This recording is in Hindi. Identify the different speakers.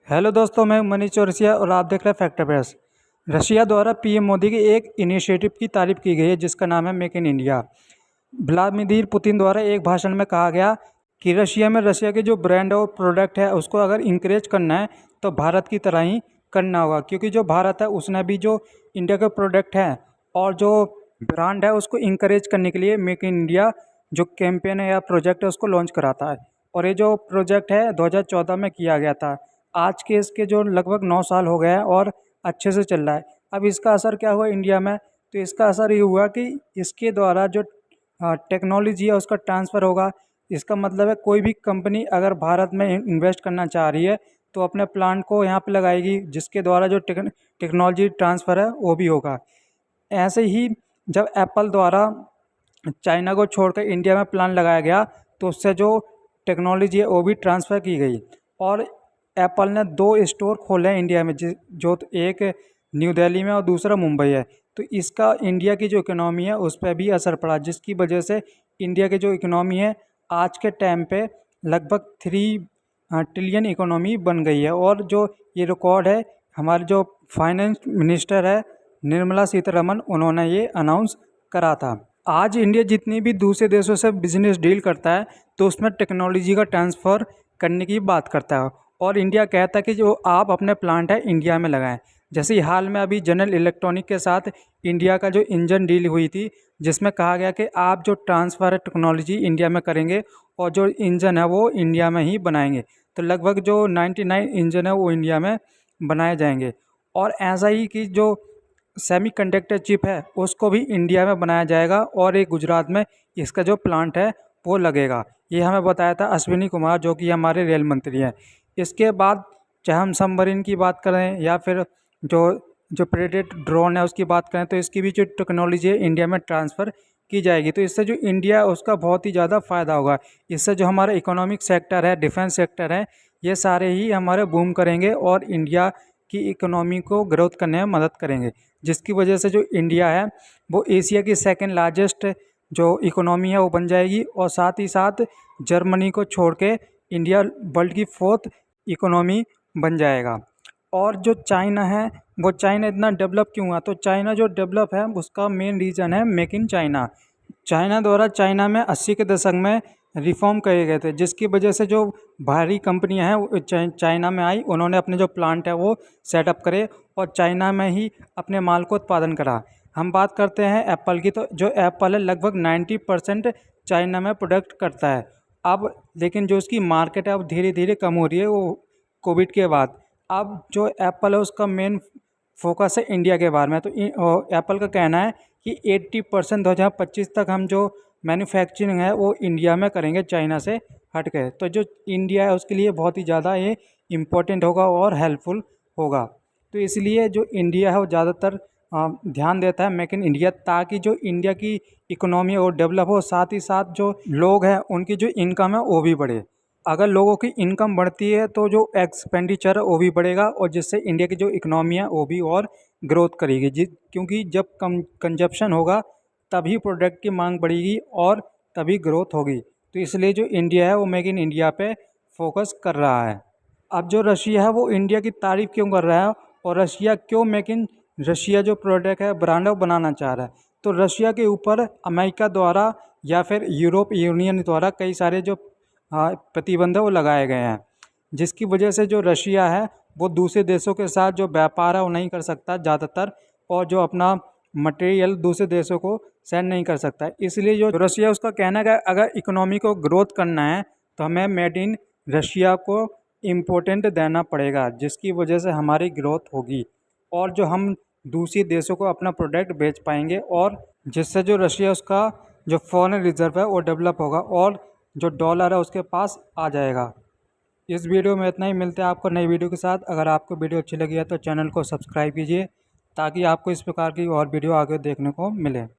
Speaker 1: हेलो दोस्तों, मैं मनीष चौरसिया और आप देख रहे हैं फैक्टर प्रेस। रशिया द्वारा पीएम मोदी की एक इनिशिएटिव की तारीफ की गई है जिसका नाम है make in India. Vladimir Putin द्वारा एक भाषण में कहा गया कि रशिया के जो ब्रांड और प्रोडक्ट है उसको अगर इंकरेज करना है तो भारत की तरह ही करना होगा, क्योंकि जो भारत है उसने भी जो इंडिया के प्रोडक्ट हैं और जो ब्रांड है उसको इंकरेज करने के लिए मेक इन इंडिया जो कैंपेन है या प्रोजेक्ट है उसको लॉन्च कराता है। और ये जो प्रोजेक्ट है 2014 में किया गया था। आज के इसके जो लगभग 9 साल हो गए हैं और अच्छे से चल रहा है। अब इसका असर क्या हुआ इंडिया में, तो इसका असर ये हुआ कि इसके द्वारा जो टेक्नोलॉजी है उसका ट्रांसफ़र होगा। इसका मतलब है कोई भी कंपनी अगर भारत में इन्वेस्ट करना चाह रही है तो अपने प्लांट को यहाँ पे लगाएगी, जिसके द्वारा जो टेक्नोलॉजी ट्रांसफ़र है वो भी होगा। ऐसे ही जब एप्पल द्वारा चाइना को छोड़कर इंडिया में प्लांट लगाया गया तो उससे जो टेक्नोलॉजी है वो भी ट्रांसफ़र की गई। और एप्पल ने 2 स्टोर खोले हैं इंडिया में, जो एक न्यू दिल्ली में और दूसरा मुंबई है। तो इसका इंडिया की जो इकोनॉमी है उस पर भी असर पड़ा, जिसकी वजह से इंडिया की जो इकोनॉमी है आज के टाइम पे लगभग 3 ट्रिलियन इकोनॉमी बन गई है। और जो ये रिकॉर्ड है हमारे जो फाइनेंस मिनिस्टर है निर्मला सीतारमण, उन्होंने ये अनाउंस करा था। आज इंडिया जितनी भी दूसरे देशों से बिजनेस डील करता है तो उसमें टेक्नोलॉजी का ट्रांसफ़र करने की बात करता है। और इंडिया कहता है कि जो आप अपने प्लांट है इंडिया में लगाएं। जैसे हाल में अभी जनरल इलेक्ट्रॉनिक के साथ इंडिया का जो इंजन डील हुई थी, जिसमें कहा गया कि आप जो ट्रांसफ़र है टेक्नोलॉजी इंडिया में करेंगे और जो इंजन है वो इंडिया में ही बनाएंगे। तो लगभग जो 99 इंजन है वो इंडिया में बनाए जाएंगे। और ऐसा ही कि जो सेमीकंडक्टर चिप है उसको भी इंडिया में बनाया जाएगा और एक गुजरात में इसका जो प्लांट है वो लगेगा। ये हमें बताया था अश्विनी कुमार, जो कि हमारे रेल मंत्री हैं। इसके बाद चाहे हम सबमरीन की बात करें या फिर जो जो प्रेडेट ड्रोन है उसकी बात करें, तो इसकी भी जो टेक्नोलॉजी है इंडिया में ट्रांसफ़र की जाएगी। तो इससे जो इंडिया है उसका बहुत ही ज़्यादा फ़ायदा होगा। इससे जो हमारा इकोनॉमिक सेक्टर है, डिफेंस सेक्टर है, ये सारे ही हमारे बूम करेंगे और इंडिया की इकोनॉमी को ग्रोथ करने में मदद करेंगे। जिसकी वजह से जो इंडिया है वो एशिया की सेकेंड लार्जेस्ट जो इकोनॉमी है वो बन जाएगी। और साथ ही साथ जर्मनी को छोड़ के इंडिया वर्ल्ड की 4th इकोनॉमी बन जाएगा। और जो चाइना है वो चाइना इतना डेवलप क्यों हुआ, तो चाइना जो डेवलप है उसका मेन रीज़न है मेक इन चाइना। चाइना द्वारा चाइना में 80 के दशक में रिफॉर्म किए गए थे, जिसकी वजह से जो बाहरी कंपनियां हैं वो चाइना में आई। उन्होंने अपने जो प्लांट है वो सेटअप करे और चाइना में ही अपने माल को उत्पादन करा। हम बात करते हैं एप्पल की, तो जो एप्पल है लगभग 90% चाइना में प्रोडक्ट करता है। अब लेकिन जो उसकी मार्केट है अब धीरे धीरे कम हो रही है वो कोविड के बाद। अब जो एप्पल है उसका मेन फोकस है इंडिया के बारे में। तो एप्पल का कहना है कि 80% 2025 तक हम जो मैन्युफैक्चरिंग है वो इंडिया में करेंगे, चाइना से हट के। तो जो इंडिया है उसके लिए बहुत ही ज़्यादा ये इम्पोर्टेंट होगा और हेल्पफुल होगा। तो इसलिए जो इंडिया है वो ज़्यादातर ध्यान देता है मेक इन इंडिया, ताकि जो इंडिया की इकोनॉमी और डेवलप हो, साथ ही साथ जो लोग हैं उनकी जो इनकम है वो भी बढ़े। अगर लोगों की इनकम बढ़ती है तो जो एक्सपेंडिचर है वो भी बढ़ेगा और जिससे इंडिया की जो इकोनॉमी है वो भी और ग्रोथ करेगी। क्योंकि जब कम कंजप्शन होगा तभी प्रोडक्ट की मांग बढ़ेगी और तभी ग्रोथ होगी। तो इसलिए जो इंडिया है वो मेक इन इंडिया पे फोकस कर रहा है। अब जो रशिया है वो इंडिया की तारीफ़ क्यों कर रहा है और रशिया क्यों मेक इन रशिया जो प्रोडक्ट है ब्रांड है बनाना चाह रहा है, तो रशिया के ऊपर अमेरिका द्वारा या फिर यूरोप यूनियन द्वारा कई सारे जो प्रतिबंध है वो लगाए गए हैं, जिसकी वजह से जो रशिया है वो दूसरे देशों के साथ जो व्यापार है वो नहीं कर सकता ज़्यादातर, और जो अपना मटेरियल दूसरे देशों को सेंड नहीं कर सकता। इसलिए जो रशिया उसका कहना है कि अगर इकोनॉमी को ग्रोथ करना है तो हमें मेड इन रशिया को इम्पोर्टेंट देना पड़ेगा, जिसकी वजह से हमारी ग्रोथ होगी और जो हम दूसरे देशों को अपना प्रोडक्ट बेच पाएंगे और जिससे जो रशिया उसका जो फॉरेन रिजर्व है वो डेवलप होगा और जो डॉलर है उसके पास आ जाएगा। इस वीडियो में इतना ही, मिलते हैं आपको नई वीडियो के साथ। अगर आपको वीडियो अच्छी लगी है तो चैनल को सब्सक्राइब कीजिए ताकि आपको इस प्रकार की और वीडियो आगे देखने को मिले।